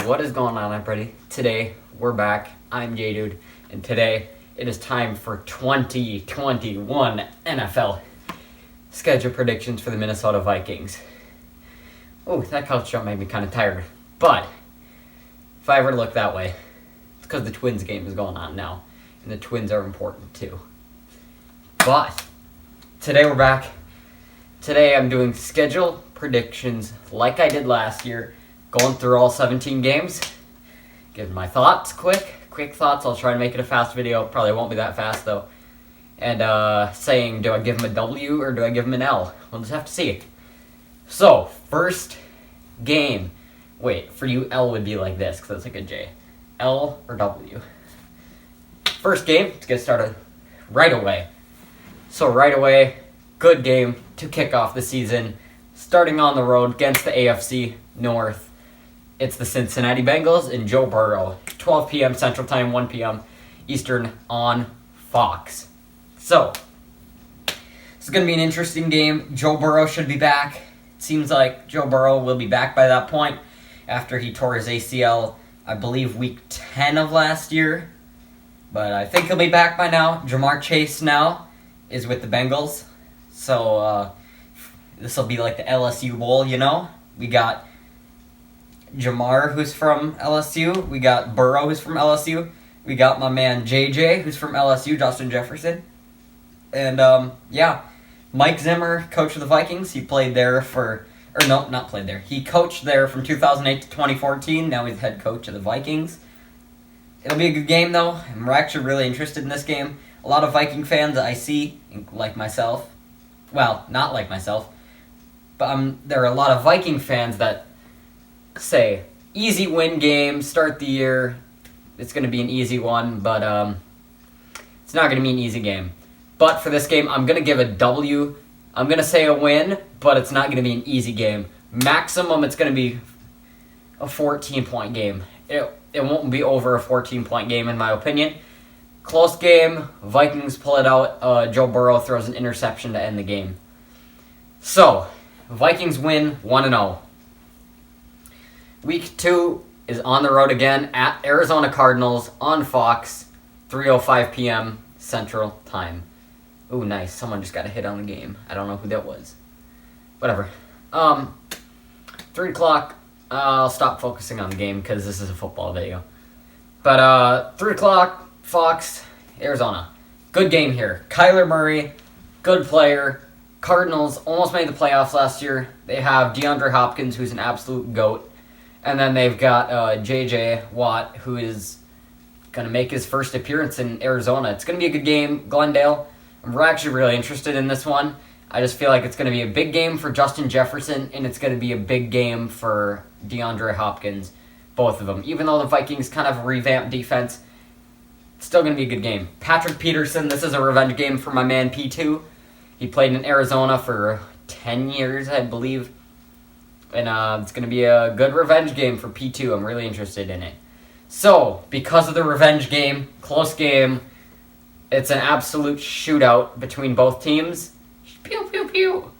What is going on, everybody? Today, we're back. I'm J-Dude, and today it is time for 2021 NFL schedule predictions for the Minnesota Vikings. Oh, that couch jump made me kind of tired. But, if I ever look that way, it's because the Twins game is going on now, and the Twins are important too. But, today we're back. Today I'm doing schedule predictions like I did last year, going through all 17 games, giving my thoughts, quick thoughts. I'll try to make it a fast video. Probably won't be that fast though. And saying, do I give him a W or do I give him an L? We'll just have to see. So, first game. Wait, for you, L would be like this, because that's like a J. L or W? First game, let's get started right away. So right away, good game to kick off the season. Starting on the road against the AFC North. It's the Cincinnati Bengals and Joe Burrow. 12 p.m. Central Time, 1 p.m. Eastern on Fox. So, this is going to be an interesting game. Joe Burrow should be back. It seems like Joe Burrow will be back by that point after he tore his ACL, I believe, week 10 of last year. But I think he'll be back by now. Jamar Chase now is with the Bengals. So, this will be like the LSU Bowl, you know? We got Jamar, who's from LSU. We got Burrow, who's from LSU. We got my man JJ, who's from LSU, Justin Jefferson. And, Mike Zimmer, coach of the Vikings. He played there not played there. He coached there from 2008 to 2014. Now he's head coach of the Vikings. It'll be a good game, though. I'm actually really interested in this game. A lot of Viking fans I see, like myself. Well, not like myself. But there are a lot of Viking fans that say, easy win game, start the year. It's going to be an easy one, but it's not going to be an easy game. But for this game, I'm going to give a W. I'm going to say a win, but it's not going to be an easy game. Maximum, it's going to be a 14-point game. It won't be over a 14-point game, in my opinion. Close game. Vikings pull it out. Joe Burrow throws an interception to end the game. So, Vikings win 1-0. Week 2 is on the road again at Arizona Cardinals on Fox, 3:05 p.m. Central Time. Ooh, nice. Someone just got a hit on the game. I don't know who that was. Whatever. 3 o'clock. I'll stop focusing on the game because this is a football video. But 3 o'clock, Fox, Arizona. Good game here. Kyler Murray, good player. Cardinals almost made the playoffs last year. They have DeAndre Hopkins, who's an absolute GOAT. And then they've got J.J. Watt, who is going to make his first appearance in Arizona. It's going to be a good game. Glendale, I'm actually really interested in this one. I just feel like it's going to be a big game for Justin Jefferson, and it's going to be a big game for DeAndre Hopkins, both of them. Even though the Vikings kind of revamped defense, it's still going to be a good game. Patrick Peterson, this is a revenge game for my man P2. He played in Arizona for 10 years, I believe. And it's going to be a good revenge game for P2. I'm really interested in it. So, because of the revenge game, close game, it's an absolute shootout between both teams. Pew, pew, pew.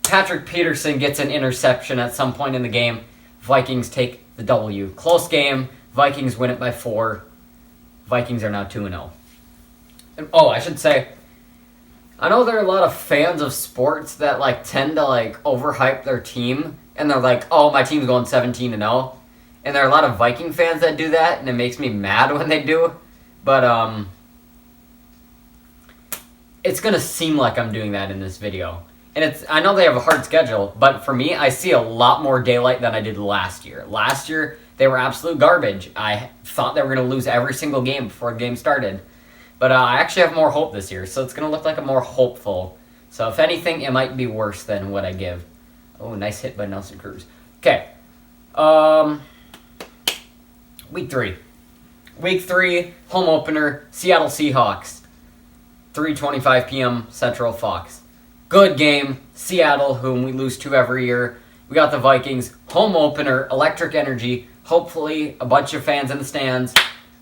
Patrick Peterson gets an interception at some point in the game. Vikings take the W. Close game. Vikings win it by 4. Vikings are now 2-0. And, I should say, I know there are a lot of fans of sports that tend to overhype their team, and they're like, "Oh, my team's going 17-0." And there are a lot of Viking fans that do that, and it makes me mad when they do. But it's gonna seem like I'm doing that in this video. And I know they have a hard schedule, but for me, I see a lot more daylight than I did last year. Last year, they were absolute garbage. I thought they were gonna lose every single game before the game started. But I actually have more hope this year, so it's going to look like I'm more hopeful. So if anything, it might be worse than what I give. Oh, nice hit by Nelson Cruz. Okay. Week 3. Week 3, home opener, Seattle Seahawks. 3:25 p.m. Central Fox. Good game. Seattle, whom we lose to every year. We got the Vikings. Home opener, electric energy. Hopefully, a bunch of fans in the stands.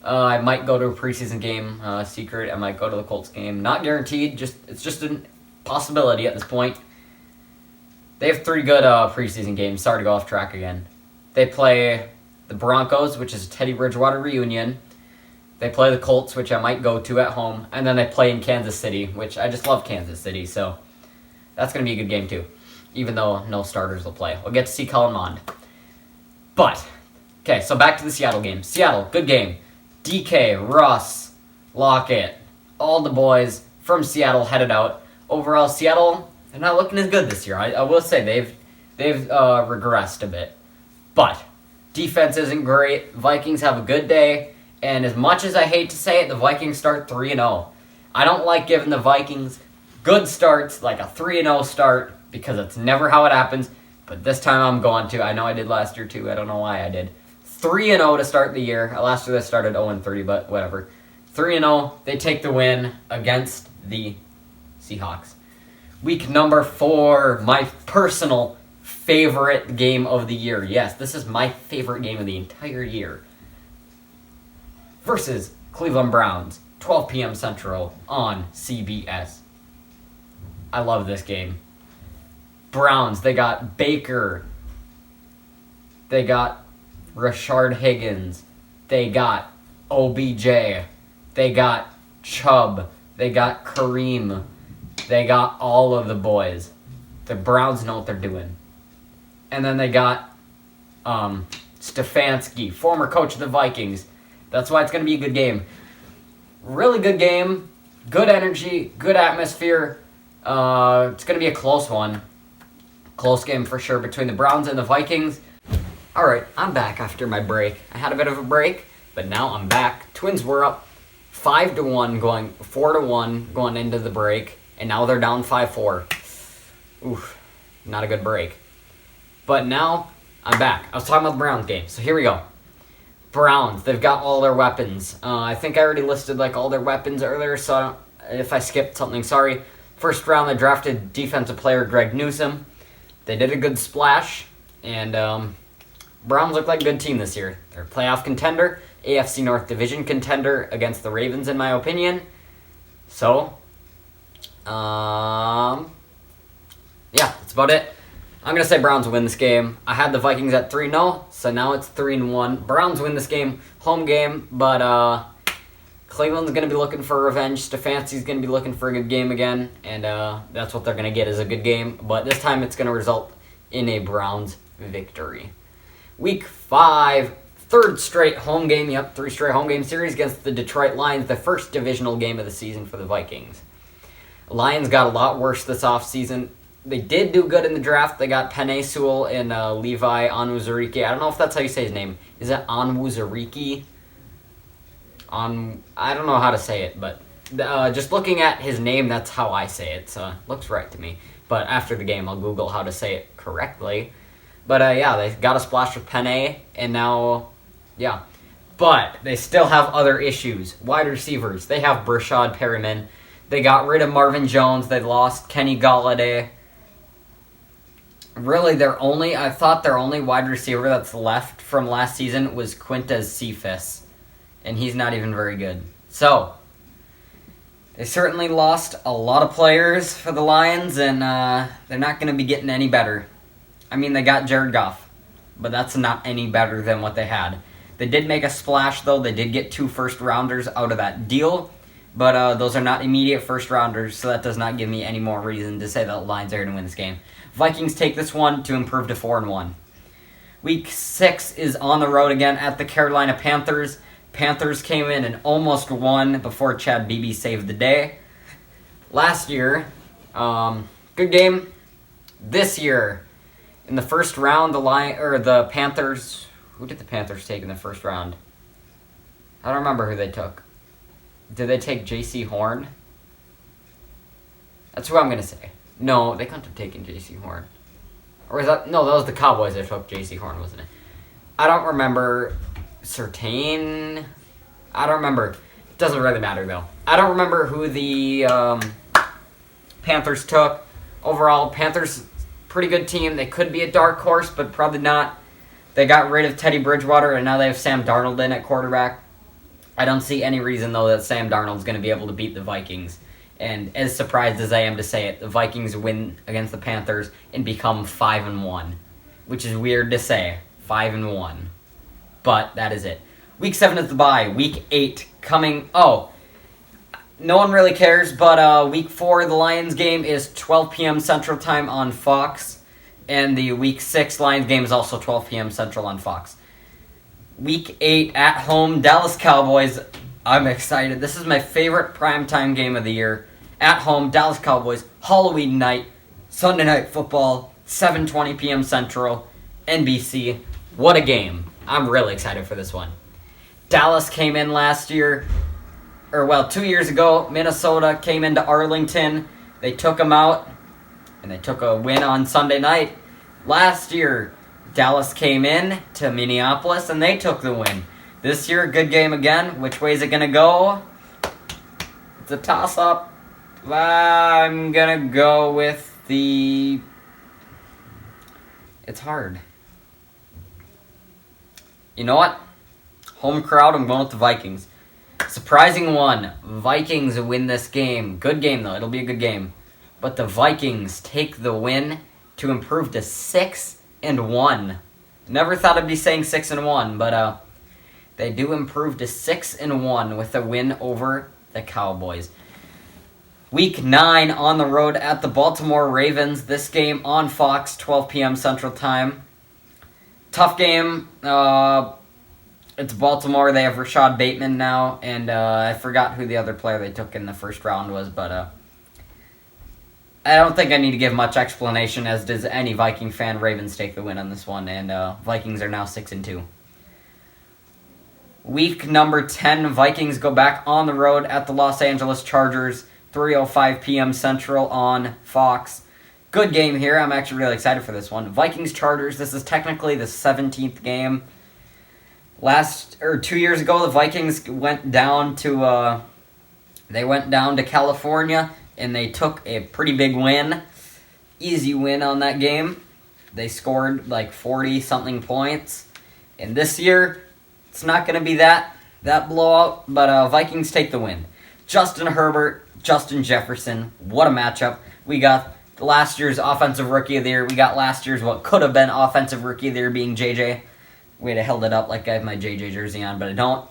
I might go to a preseason game, secret. I might go to the Colts game. Not guaranteed. It's just a possibility at this point. They have 3 good preseason games. Sorry to go off track again. They play the Broncos, which is a Teddy Bridgewater reunion. They play the Colts, which I might go to at home. And then they play in Kansas City, which I just love Kansas City. So that's going to be a good game, too. Even though no starters will play. We'll get to see Kellen Mond. But, okay, so back to the Seattle game. Seattle, good game. DK, Russ, Lockett, all the boys from Seattle headed out. Overall, Seattle, they're not looking as good this year. I will say they've regressed a bit. But defense isn't great. Vikings have a good day. And as much as I hate to say it, the Vikings start 3-0. I don't like giving the Vikings good starts, like a 3-0 start, because it's never how it happens. But this time I'm going to. I know I did last year too. I don't know why I did. 3-0 to start the year. Last year they started 0-3, but whatever. 3-0. They take the win against the Seahawks. Week number 4, my personal favorite game of the year. Yes, this is my favorite game of the entire year. Versus Cleveland Browns, 12 p.m. Central on CBS. I love this game. Browns, they got Baker. They got Rashard Higgins. They got OBJ. They got Chubb. They got Kareem. They got all of the boys. The Browns know what they're doing. And then they got Stefanski, former coach of the Vikings. That's why it's going to be a good game. Really good game. Good energy. Good atmosphere. It's going to be a close one. Close game for sure between the Browns and the Vikings. Alright, I'm back after my break. I had a bit of a break, but now I'm back. Twins were up 5-1, going 4-1 going into the break, and now they're down 5-4. Oof, not a good break. But now, I'm back. I was talking about the Browns game, so here we go. Browns, they've got all their weapons. I think I already listed all their weapons earlier, so if I skipped something, sorry. First round, they drafted defensive player Greg Newsome. They did a good splash, and Browns look like a good team this year. They're a playoff contender, AFC North Division contender against the Ravens, in my opinion. So, yeah, that's about it. I'm going to say Browns win this game. I had the Vikings at 3-0, so now it's 3-1. Browns win this game, home game, but Cleveland's going to be looking for revenge. Stefanski's going to be looking for a good game again, and that's what they're going to get is a good game. But this time it's going to result in a Browns victory. Week 5, third straight home game. Yep, 3 straight home game series against the Detroit Lions, the first divisional game of the season for the Vikings. Lions got a lot worse this offseason. They did do good in the draft. They got Penei Sewell and Levi Onwuzurike. I don't know if that's how you say his name. Is it Onwuzurike? I don't know how to say it, but just looking at his name, that's how I say it. So it looks right to me. But after the game, I'll Google how to say it correctly. But yeah, they got a splash with Penei, and now, yeah. But they still have other issues. Wide receivers. They have Brashad Perriman. They got rid of Marvin Jones. They lost Kenny Golladay. Really, I thought their only wide receiver that's left from last season was Quintez Cephas. And he's not even very good. So, they certainly lost a lot of players for the Lions, and they're not going to be getting any better. I mean, they got Jared Goff, but that's not any better than what they had. They did make a splash, though. They did get 2 first-rounders out of that deal, but those are not immediate first-rounders, so that does not give me any more reason to say that the Lions are going to win this game. Vikings take this one to improve to 4-1. Week 6 is on the road again at the Carolina Panthers. Panthers came in and almost won before Chad Beebe saved the day. Last year, good game. This year, in the first round, the Panthers. Who did the Panthers take in the first round? I don't remember who they took. Did they take J.C. Horn? That's who I'm gonna say. No, they couldn't have taken J.C. Horn. Or was that? No, that was the Cowboys that took J.C. Horn, wasn't it? I don't remember. Surtain? I don't remember. It doesn't really matter, though. I don't remember who the Panthers took. Overall, Panthers, pretty good team. They could be a dark horse, but probably not. They got rid of Teddy Bridgewater, and now they have Sam Darnold in at quarterback. I don't see any reason, though, that Sam Darnold's going to be able to beat the Vikings. And as surprised as I am to say it, the Vikings win against the Panthers and become 5-1. Which is weird to say. 5-1. but that is it. Week 7 is the bye. Week 8 coming. Oh, no one really cares, but Week 4, the Lions game is 12 p.m. Central Time on Fox, and the Week 6 Lions game is also 12 p.m. Central on Fox. Week 8 at home, Dallas Cowboys. I'm excited. This is my favorite primetime game of the year. At home, Dallas Cowboys, Halloween night, Sunday Night Football, 7:20 p.m. Central, NBC. What a game. I'm really excited for this one. Dallas came in last year, 2 years ago. Minnesota came into Arlington. They took them out, and they took a win on Sunday night. Last year, Dallas came in to Minneapolis, and they took the win. This year, good game again. Which way is it going to go? It's a toss-up. I'm going to go with the... It's hard. You know what? Home crowd, I'm going with the Vikings. Surprising one. Vikings win this game. Good game, though. It'll be a good game. But the Vikings take the win to improve to 6-1. Never thought I'd be saying 6-1, but they do improve to 6-1 with a win over the Cowboys. Week 9 on the road at the Baltimore Ravens. This game on Fox, 12 p.m. Central Time. Tough game. It's Baltimore. They have Rashad Bateman now, and I forgot who the other player they took in the first round was, but I don't think I need to give much explanation, as does any Viking fan. Ravens take the win on this one, and Vikings are now 6-2. Week number 10, Vikings go back on the road at the Los Angeles Chargers, 3:05 p.m. Central on Fox. Good game here. I'm actually really excited for this one. Vikings-Chargers, this is technically the 17th game. 2 years ago, the Vikings went down to California, and they took a pretty big win. Easy win on that game. They scored like 40-something points. And this year, it's not going to be that blowout, but Vikings take the win. Justin Herbert, Justin Jefferson, what a matchup. We got last year's Offensive Rookie of the Year. We got last year's what could have been Offensive Rookie of the Year being JJ. We'd have held it up like I have my JJ jersey on, but I don't.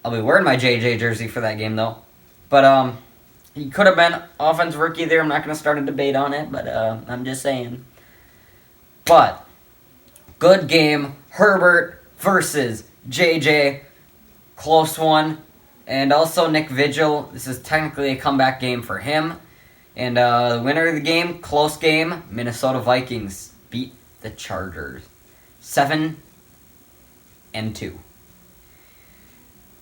I'll be wearing my JJ jersey for that game, though. But he could have been Offensive Rookie of the Year. I'm not going to start a debate on it, but I'm just saying. But, good game. Herbert versus JJ. Close one. And also Nick Vigil. This is technically a comeback game for him. And the winner of the game, close game, Minnesota Vikings beat the Chargers. 7-2.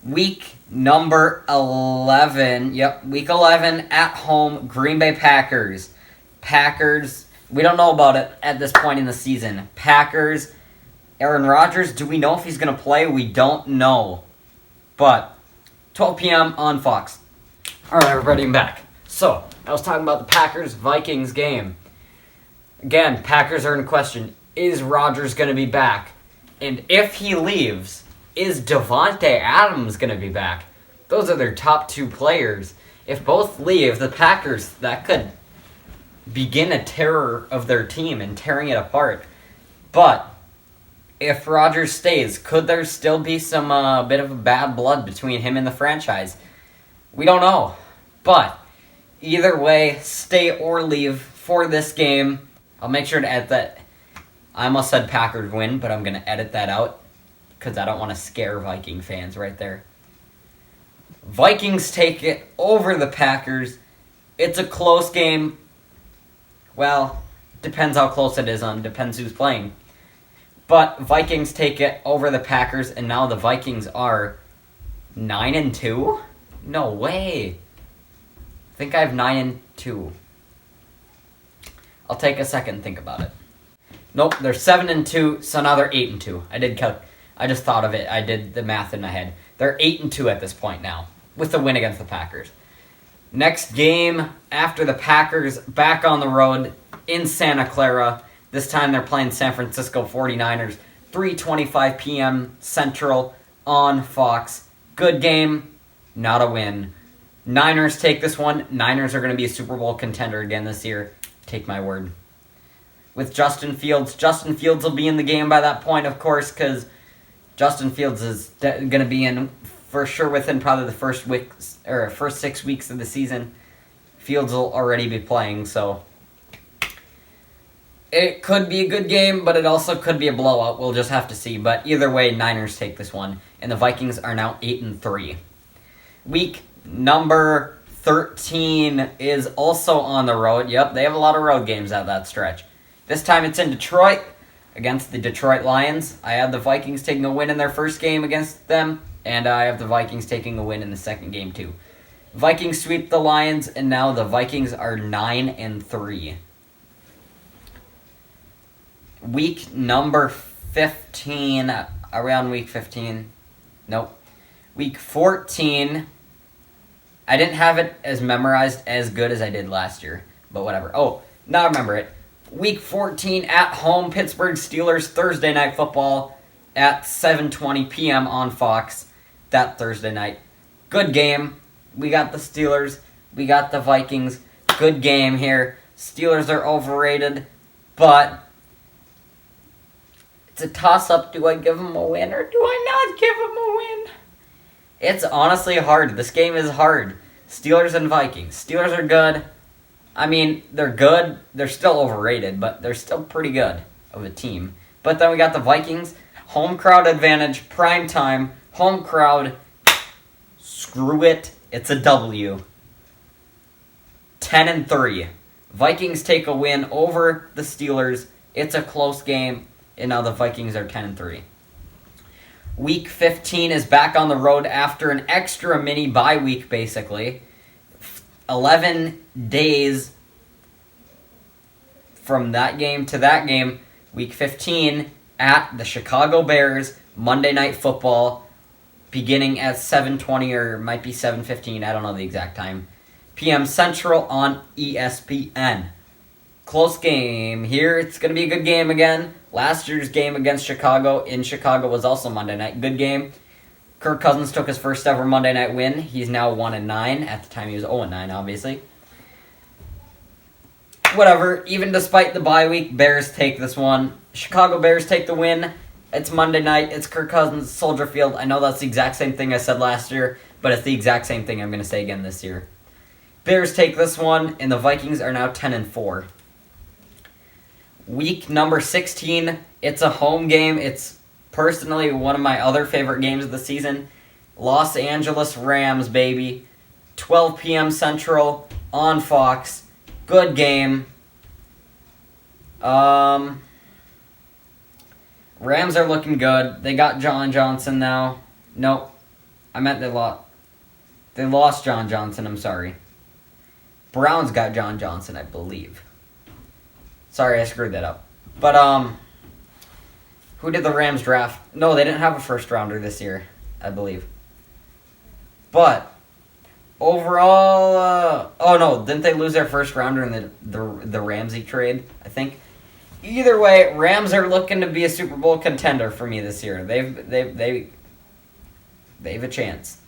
Week number 11. Yep, week 11 at home, Green Bay Packers. Packers, we don't know about it at this point in the season. Packers, Aaron Rodgers, do we know if he's going to play? We don't know. But 12 p.m. on Fox. All right, everybody, I'm back. So, I was talking about the Packers-Vikings game. Again, Packers are in question. Is Rodgers going to be back? And if he leaves, is Devontae Adams going to be back? Those are their top two players. If both leave, the Packers, that could begin a terror of their team and tearing it apart. But if Rodgers stays, could there still be some bit of a bad blood between him and the franchise? We don't know. But either way, stay or leave for this game. I'll make sure to edit that. I almost said Packers win, but I'm going to edit that out because I don't want to scare Viking fans right there. Vikings take it over the Packers. It's a close game. Well, depends how close it is depends who's playing. But Vikings take it over the Packers, and now the Vikings are 9-2? No way. I think I have 9-2. I'll take a second and think about it. Nope, they're 7-2, so now they're 8-2. I just thought of it. I did the math in my head. They're 8-2 at this point now, with the win against the Packers. Next game after the Packers, back on the road in Santa Clara. This time they're playing San Francisco 49ers, 3:25 p.m. Central on Fox. Good game, not a win. Niners take this one. Niners are going to be a Super Bowl contender again this year. Take my word. With Justin Fields will be in the game by that point, of course, because Justin Fields is going to be in for sure within probably the first 6 weeks of the season. Fields will already be playing, so it could be a good game, but it also could be a blowout. We'll just have to see. But either way, Niners take this one, and the Vikings are now 8-3. Week number 13 is also on the road. Yep, they have a lot of road games out that stretch. This time it's in Detroit against the Detroit Lions. I have the Vikings taking a win in their first game against them, and I have the Vikings taking a win in the second game too. Vikings sweep the Lions, and now the Vikings are 9-3. Week number 15. Are we on week 15? Nope. Week 14. I didn't have it as memorized as good as I did last year, but whatever. Oh, now I remember it. Week 14 at home, Pittsburgh Steelers, Thursday Night Football at 7:20 p.m. on Fox that Thursday night. Good game. We got the Steelers. We got the Vikings. Good game here. Steelers are overrated, but it's a toss-up. Do I give them a win or do I not give them a win? It's honestly hard. This game is hard. Steelers and Vikings. Steelers are good. I mean, they're good. They're still overrated, but they're still pretty good of a team. But then we got the Vikings. Home crowd advantage. Prime time. Home crowd. Screw it. It's a W. 10-3. Vikings take a win over the Steelers. It's a close game, and now the Vikings are 10-3. Week 15 is back on the road after an extra mini bye week, basically. 11 days from that game to that game. Week 15 at the Chicago Bears, Monday Night Football, beginning at 7:20 or might be 7:15, I don't know the exact time, p.m. Central on ESPN. Close game here. It's going to be a good game again. Last year's game against Chicago in Chicago was also Monday night. Good game. Kirk Cousins took his first ever Monday night win. He's now 1-9. At the time he was 0-9, obviously. Whatever. Even despite the bye week, Bears take this one. Chicago Bears take the win. It's Monday night. It's Kirk Cousins, Soldier Field. I know that's the exact same thing I said last year, but it's the exact same thing I'm going to say again this year. Bears take this one, and the Vikings are now 10-4. Week number 16, it's a home game. It's personally one of my other favorite games of the season. Los Angeles Rams, baby. 12 p.m. Central on Fox. Good game. Rams are looking good. They got John Johnson now. Nope. I meant they lost John Johnson, I'm sorry. Browns got John Johnson, I believe. Sorry, I screwed that up. But, who did the Rams draft? No, they didn't have a first rounder this year, I believe. But, overall, oh no, didn't they lose their first rounder in the Ramsey trade, I think? Either way, Rams are looking to be a Super Bowl contender for me this year. They've a chance.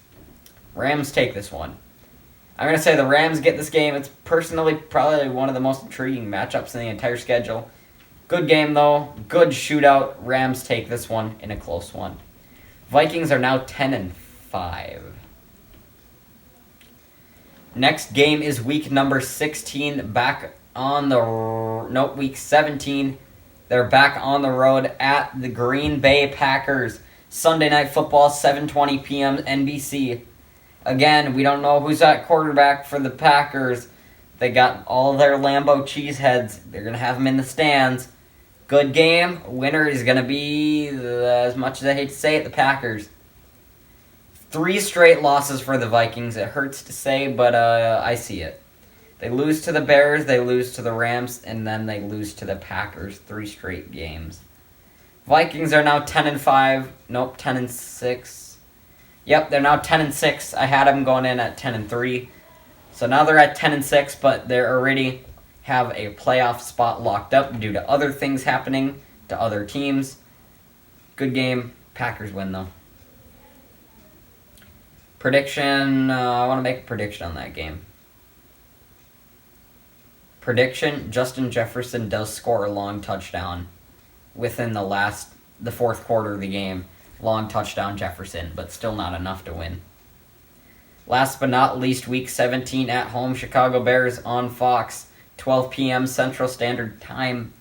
Rams take this one. I'm going to say the Rams get this game. It's personally probably one of the most intriguing matchups in the entire schedule. Good game, though. Good shootout. Rams take this one in a close one. Vikings are now 10-5. Next game is week number 16. Week 17. They're back on the road at the Green Bay Packers. Sunday Night Football, 7:20 p.m. NBC. Again, we don't know who's at quarterback for the Packers. They got all their Lambo cheeseheads. They're going to have them in the stands. Good game. Winner is going to be, as much as I hate to say it, the Packers. 3 straight losses for the Vikings. It hurts to say, but I see it. They lose to the Bears, they lose to the Rams, and then they lose to the Packers. 3 straight games. Vikings are now 10-5. Nope, 10-6. Yep, they're now 10-6. I had them going in at 10-3. So now they're at 10-6, but they already have a playoff spot locked up due to other things happening to other teams. Good game. Packers win, though. Prediction. I want to make a prediction on that game. Prediction, Justin Jefferson does score a long touchdown within the fourth quarter of the game. long touchdown Jefferson, but still not enough to win. Last but not least, Week 17 at home, Chicago Bears on Fox, 12 p.m. Central Standard Time.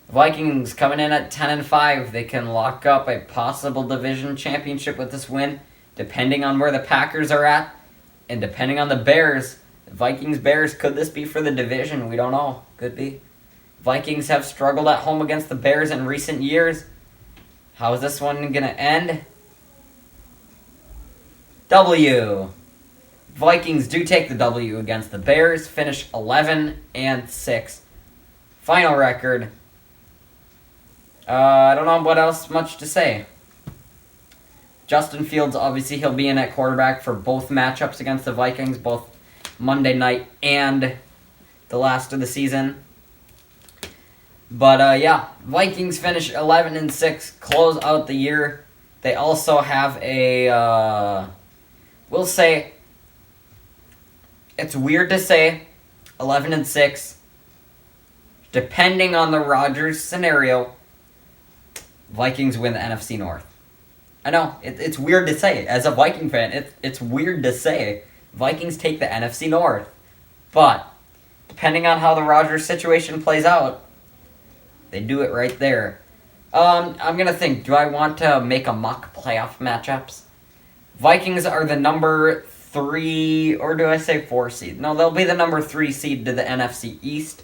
Vikings coming in at 10-5. They can lock up a possible division championship with this win, depending on where the Packers are at, and depending on the Bears. Vikings-Bears, could this be for the division? We don't know. Could be. Vikings have struggled at home against the Bears in recent years. How is this one going to end? W. Vikings do take the W against the Bears, finish 11-6. Final record. I don't know what else much to say. Justin Fields, obviously, he'll be in at quarterback for both matchups against the Vikings, both Monday night and the last of the season. But, yeah, Vikings finish 11-6, close out the year. They also have a, we'll say, it's weird to say 11-6. Depending on the Rodgers scenario, Vikings win the NFC North. I know, it's weird to say. As a Viking fan, it's weird to say Vikings take the NFC North. But, depending on how the Rodgers situation plays out, they do it right there. I'm going to think, do I want to make a mock playoff matchups? Vikings are the number 3, or do I say 4 seed? No, they'll be the number 3 seed to the NFC East.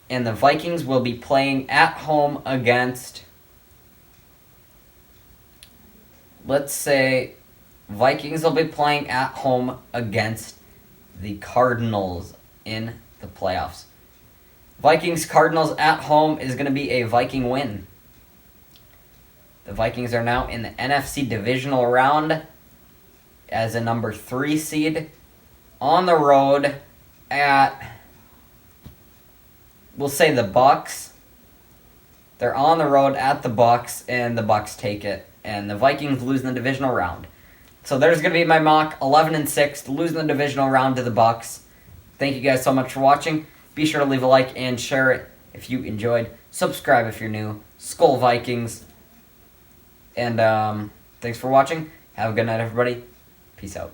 And the Vikings will be playing at home against, let's say, Vikings will be playing at home against the Cardinals in the playoffs. Vikings-Cardinals at home is going to be a Viking win. The Vikings are now in the NFC divisional round as a number 3 seed on the road at, we'll say, the Bucks. They're on the road at the Bucks, and the Bucks take it. And the Vikings lose in the divisional round. So there's going to be my mock, 11-6, losing the divisional round to the Bucks. Thank you guys so much for watching. Be sure to leave a like and share it if you enjoyed. Subscribe if you're new. Skol Vikings. And thanks for watching. Have a good night, everybody. Peace out.